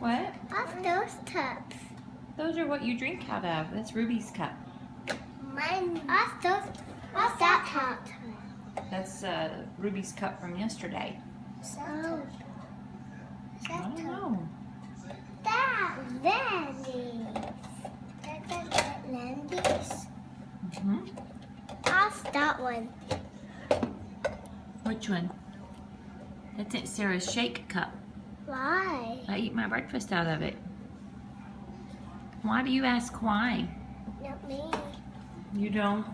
What? What's those cups? Those are what you drink out of. That's Ruby's cup. Mine. What's that cup? That's Ruby's cup from yesterday. Oh. I don't know. That Landy's. That's Landy's. What's that one? Which one? That's it, Sarah's shake cup. Why? I eat my breakfast out of it. Why do you ask why? Not me. You don't?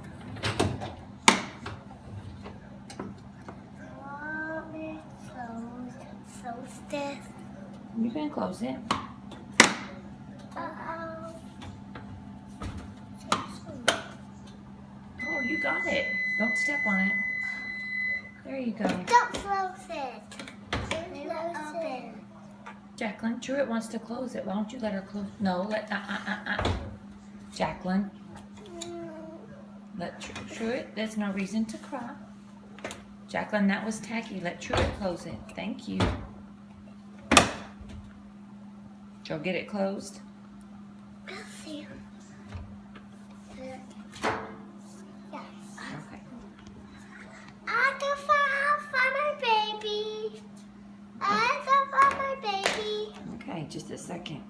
So stiff. You can close it. Uh-oh. Oh, you got it. Don't step on it. There you go. Don't close it. Leave it open. Jacqueline, Truett wants to close it. Why don't you let her close? No, let Jacqueline, let Truett. There's no reason to cry. Jacqueline, that was tacky. Let Truett close it. Thank you. Joe, get it closed. I'll see. Yes. Okay. I can find my baby. I can find my baby. Okay, just a second.